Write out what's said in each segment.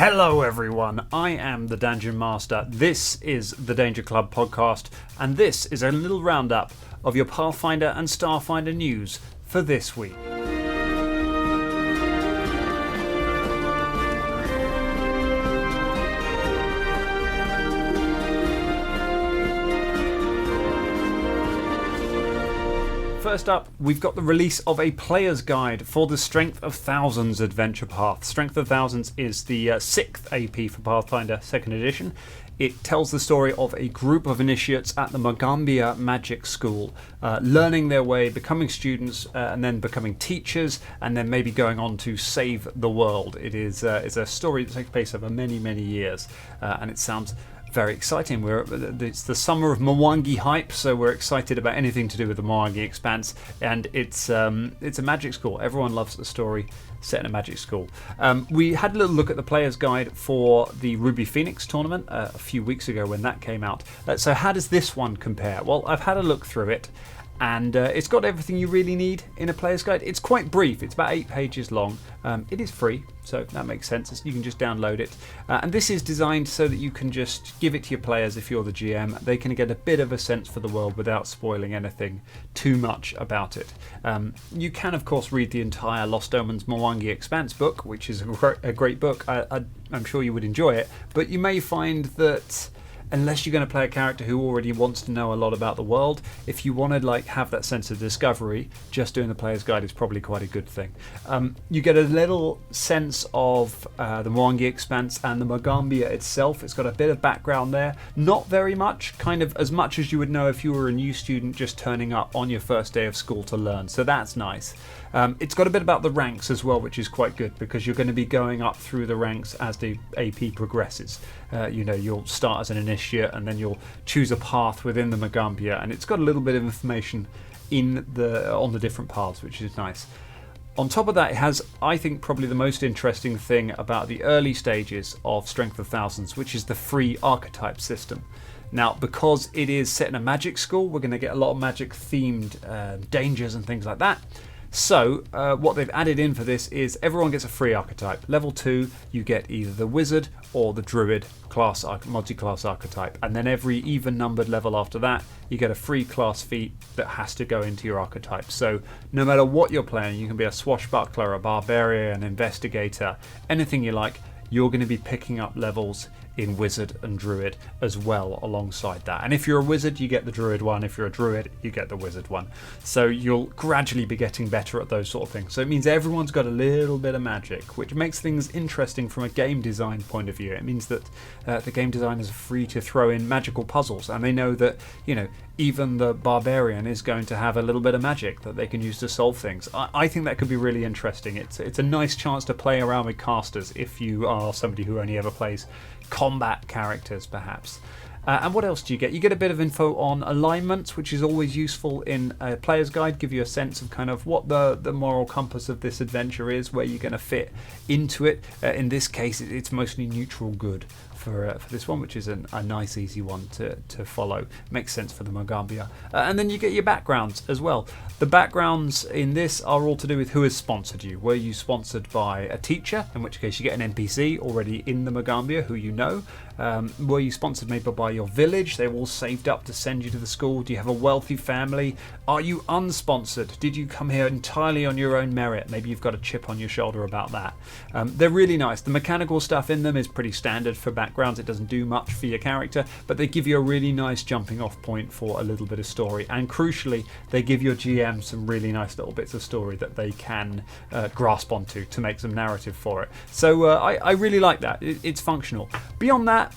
Hello everyone, I am the Dungeon Master, this is the Danger Club podcast, and this is a little roundup of your Pathfinder and Starfinder news for this week. First up, we've got the release of a player's guide for the Strength of Thousands adventure path. Strength of Thousands is the 6th AP for Pathfinder 2nd edition. It tells the story of a group of initiates at the Magambia Magic School, learning their way, becoming students, and then becoming teachers, and then maybe going on to save the world. It's a story that takes place over many, many years, and it sounds very exciting. It's the summer of Mwangi hype, so we're excited about anything to do with the Mwangi Expanse, and it's a magic school. Everyone loves the story set in a magic school. We had a little look at the player's guide for the Ruby Phoenix tournament a few weeks ago when that came out. So how does this one compare? Well, I've had a look through it, and it's got everything you really need in a player's guide. It's quite brief, it's about 8 pages long. It is free, so that makes sense. You can just download it. And this is designed so that you can just give it to your players if you're the GM. They can get a bit of a sense for the world without spoiling anything too much about it. You can, of course, read the entire Lost Omens Mwangi Expanse book, which is a great book. I'm sure you would enjoy it, but you may find that unless you're going to play a character who already wants to know a lot about the world, if you want to have that sense of discovery, just doing the player's guide is probably quite a good thing. You get a little sense of the Mwangi Expanse and the Magambia itself. It's got a bit of background there, not very much, kind of as much as you would know if you were a new student just turning up on your first day of school to learn, so that's nice. It's got a bit about the ranks as well, which is quite good because you're going to be going up through the ranks as the AP progresses. You'll start as an initiate and then you'll choose a path within the Magambia, and it's got a little bit of information on the different paths, which is nice. On top of that, it has, I think, probably the most interesting thing about the early stages of Strength of Thousands, which is the free archetype system. Now, because it is set in a magic school, we're going to get a lot of magic-themed dangers and things like that. So, what they've added in for this is everyone gets a free archetype. Level 2, you get either the Wizard or the Druid multi-class archetype. And then every even-numbered level after that, you get a free class feat that has to go into your archetype. So, no matter what you're playing, you can be a swashbuckler, a barbarian, an investigator, anything you like, you're going to be picking up levels in Wizard and Druid as well alongside that. And if you're a Wizard, you get the Druid one. If you're a Druid, you get the Wizard one. So you'll gradually be getting better at those sort of things. So it means everyone's got a little bit of magic, which makes things interesting from a game design point of view. It means that the game designers are free to throw in magical puzzles, and they know that, even the barbarian is going to have a little bit of magic that they can use to solve things. I think that could be really interesting. It's a nice chance to play around with casters if you are somebody who only ever plays combat characters, perhaps. And what else do you get? You get a bit of info on alignments, which is always useful in a player's guide, give you a sense of kind of what the moral compass of this adventure is, where you're going to fit into it. In this case, it's mostly neutral good for this one, which is a nice, easy one to follow. Makes sense for the Magambia. And then you get your backgrounds as well. The backgrounds in this are all to do with who has sponsored you. Were you sponsored by a teacher, in which case you get an NPC already in the Magambia who you know. Were you sponsored maybe by your village? They were all saved up to send you to the school. Do you have a wealthy family? Are you unsponsored? Did you come here entirely on your own merit? Maybe you've got a chip on your shoulder about that. They're really nice. The mechanical stuff in them is pretty standard for backgrounds. It doesn't do much for your character, but they give you a really nice jumping off point for a little bit of story. And crucially, they give your GM some really nice little bits of story that they can grasp onto to make some narrative for it. So I really like that. It's functional. Beyond that,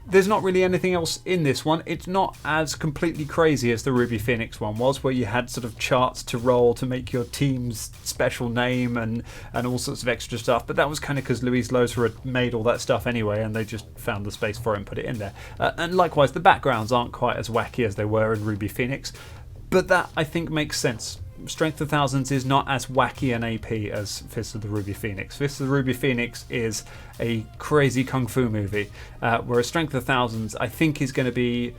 there's not really anything else in this one. It's not as completely crazy as the Ruby Phoenix one was, where you had sort of charts to roll to make your team's special name and all sorts of extra stuff. But that was kind of because Louise Loser had made all that stuff anyway, and they just found the space for it and put it in there. And likewise, the backgrounds aren't quite as wacky as they were in Ruby Phoenix. But that, I think, makes sense. Strength of Thousands is not as wacky an AP as Fist of the Ruby Phoenix. Fist of the Ruby Phoenix is a crazy kung fu movie, whereas Strength of Thousands, I think, is going to be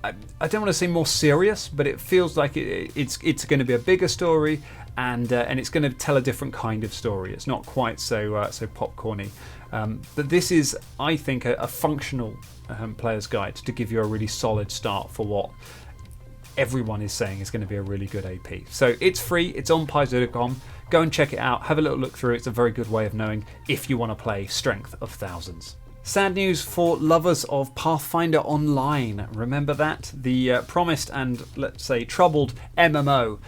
I don't want to say more serious, but it feels like it's going to be a bigger story, and it's going to tell a different kind of story. It's not quite so popcorny. But this is, I think, a functional player's guide to give you a really solid start for what everyone is saying is going to be a really good AP. So it's free. It's on Paizo.com. Go and check it out. Have a little look through. It's a very good way of knowing if you want to play Strength of Thousands. Sad news for lovers of Pathfinder Online. Remember that? The promised and, let's say, troubled MMO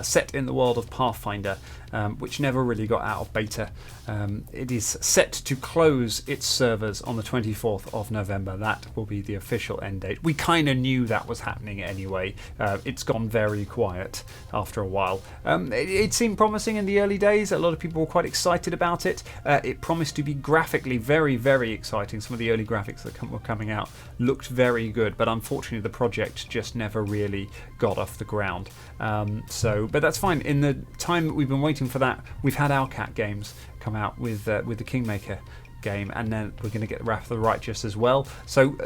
set in the world of Pathfinder, which never really got out of beta. It is set to close its servers on the 24th of November. That will be the official end date. We kind of knew that was happening anyway. It's gone very quiet after a while. It seemed promising in the early days. A lot of people were quite excited about it. It promised to be graphically very, very exciting. Some of the early graphics that were coming out looked very good, but unfortunately the project just never really got off the ground. But that's fine. In the time that we've been waiting for that, we've had our cat games come out with the Kingmaker game, and then we're going to get Wrath of the Righteous as well. So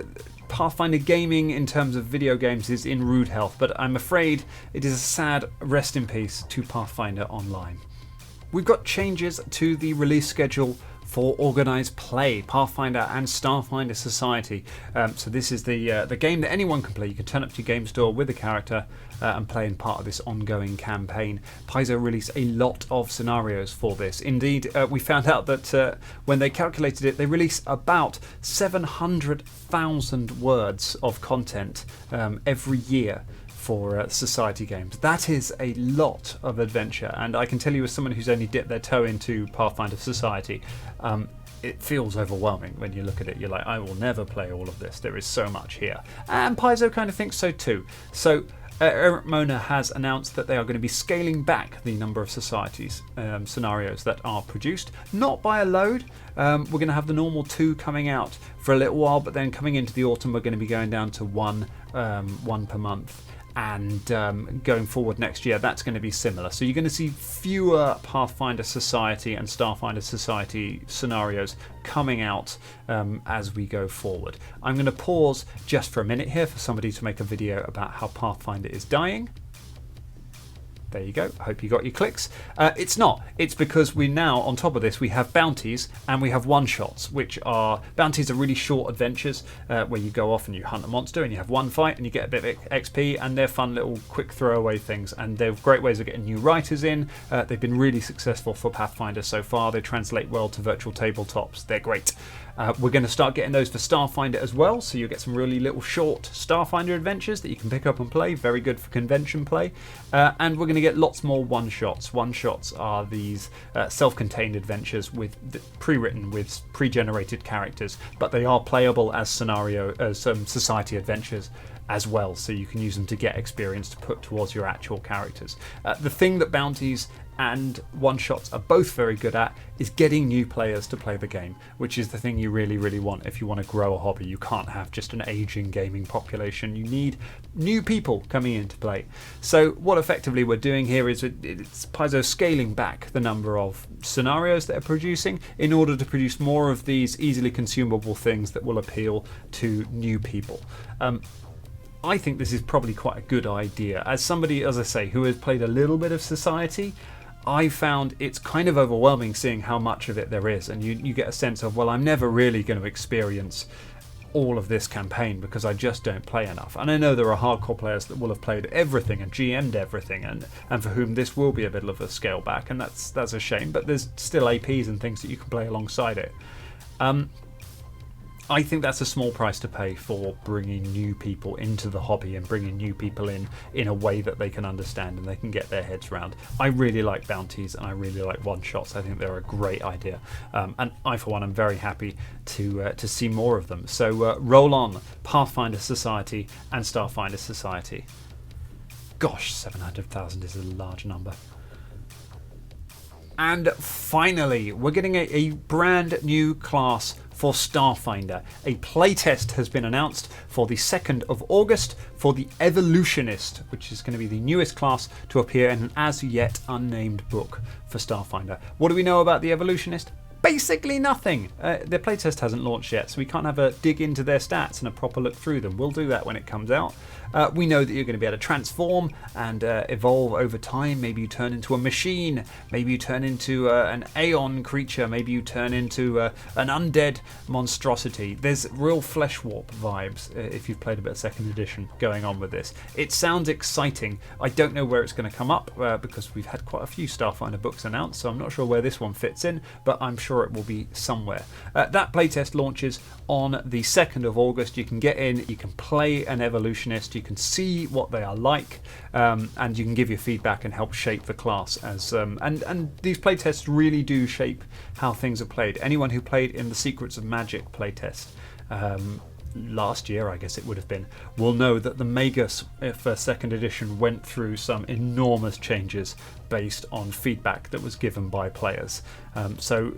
Pathfinder gaming in terms of video games is in rude health, but I'm afraid it is a sad rest in peace to Pathfinder Online. We've got changes to the release schedule for organised play, Pathfinder and Starfinder Society. So this is the game that anyone can play. You can turn up to your game store with a character and play in part of this ongoing campaign. Paizo released a lot of scenarios for this. Indeed, we found out that when they calculated it, they release about 700,000 words of content every year for society games. That is a lot of adventure, and I can tell you as someone who's only dipped their toe into Pathfinder Society, it feels overwhelming when you look at it. You're like, I will never play all of this. There is so much here. And Paizo kind of thinks so too. So Eric Mona has announced that they are going to be scaling back the number of societies scenarios that are produced, not by a load. We're going to have the normal 2 coming out for a little while, but then coming into the autumn we're going to be going down to one per month. And going forward next year, that's going to be similar. So you're going to see fewer Pathfinder Society and Starfinder Society scenarios coming out as we go forward. I'm going to pause just for a minute here for somebody to make a video about how Pathfinder is dying. There you go. I hope you got your clicks. It's not. It's because we now, on top of this, we have bounties and we have one-shots, which are... Bounties are really short adventures where you go off and you hunt a monster and you have one fight and you get a bit of XP, and they're fun little quick throwaway things, and they're great ways of getting new writers in. They've been really successful for Pathfinder so far. They translate well to virtual tabletops. They're great. We're going to start getting those for Starfinder as well, so you'll get some really little short Starfinder adventures that you can pick up and play, very good for convention play. And we're going to get lots more one-shots. One-shots are these self-contained adventures with pre-written, with pre-generated characters, but they are playable as society adventures as well, so you can use them to get experience to put towards your actual characters. The thing that bounties and one-shots are both very good at is getting new players to play the game, which is the thing you really, really want if you want to grow a hobby. You can't have just an aging gaming population. You need new people coming in to play. So what effectively we're doing here is it's Paizo scaling back the number of scenarios that they're producing in order to produce more of these easily consumable things that will appeal to new people. I think this is probably quite a good idea. As somebody, as I say, who has played a little bit of Society, I found it's kind of overwhelming seeing how much of it there is, and you get a sense of, well, I'm never really going to experience all of this campaign because I just don't play enough. And I know there are hardcore players that will have played everything and GM'd everything, and for whom this will be a bit of a scale back, and that's a shame, but there's still APs and things that you can play alongside it. I think that's a small price to pay for bringing new people into the hobby and bringing new people in a way that they can understand and they can get their heads around. I really like bounties and I really like one-shots. I think they're a great idea. And I, for one, am very happy to see more of them. So roll on, Pathfinder Society and Starfinder Society. Gosh, 700,000 is a large number. And finally, we're getting a brand new class for Starfinder. A playtest has been announced for the 2nd of August for the Evolutionist, which is going to be the newest class to appear in an as yet unnamed book for Starfinder. What do we know about the Evolutionist? basically nothing. Their playtest hasn't launched yet, so we can't have a dig into their stats and a proper look through them. We'll do that when it comes out. We know that you're going to be able to transform and evolve over time. Maybe you turn into a machine. Maybe you turn into an Aeon creature. Maybe you turn into an undead monstrosity. There's real Flesh Warp vibes, if you've played a bit of 2nd edition, going on with this. It sounds exciting. I don't know where it's going to come up because we've had quite a few Starfinder books announced, so I'm not sure where this one fits in, but I'm sure it will be somewhere. That playtest launches on the 2nd of August. You can get in, you can play an evolutionist, you can see what they are like, and you can give your feedback and help shape the class. And these playtests really do shape how things are played. Anyone who played in the Secrets of Magic playtest last year, I guess it would have been, will know that the Magus for 2nd edition went through some enormous changes based on feedback that was given by players. So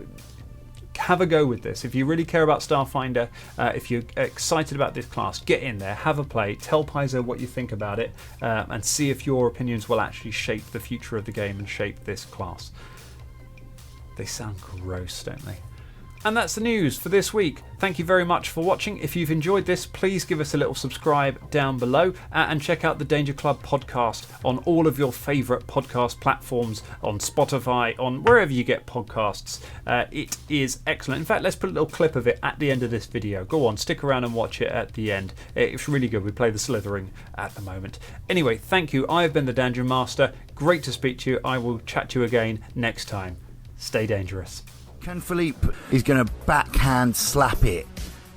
have a go with this. If you really care about Starfinder, if you're excited about this class, get in there, have a play, tell Paizo what you think about it, and see if your opinions will actually shape the future of the game and shape this class. They sound gross, don't they? And that's the news for this week. Thank you very much for watching. If you've enjoyed this, please give us a little subscribe down below, and check out the Danger Club podcast on all of your favourite podcast platforms, on Spotify, on wherever you get podcasts. It is excellent. In fact, let's put a little clip of it at the end of this video. Go on, stick around and watch it at the end. It's really good. We play the Slithering at the moment. Anyway, thank you. I have been the Dungeon Master. Great to speak to you. I will chat to you again next time. Stay dangerous. Ken Philippe is going to backhand slap it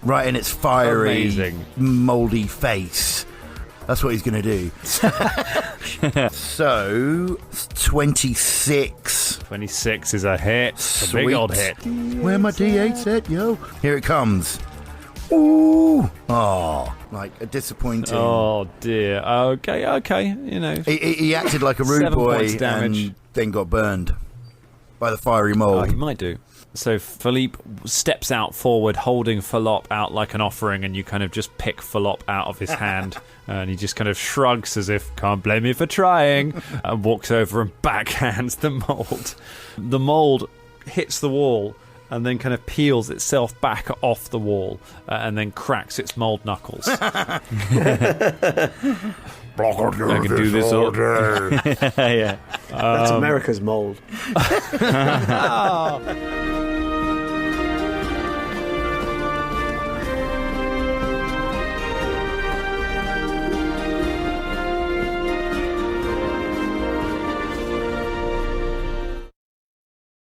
right in its fiery, mouldy face. That's what he's going to do. So, 26. 26 is a hit. Sweet. A big old hit. Where my D8's at, yo? Here it comes. Ooh. Oh, like a disappointing. Oh, dear. Okay. You know. He acted like a rude boy and then got burned by the fiery mold. Oh, he might do. So Philippe steps out forward, holding Philop out like an offering, and you kind of just pick Philop out of his hand, and he just kind of shrugs as if, can't blame me for trying, and walks over and backhands the mold. The mold hits the wall and then kind of peels itself back off the wall, and then cracks its mold knuckles. I can do this all day. Yeah. That's America's mold. Oh.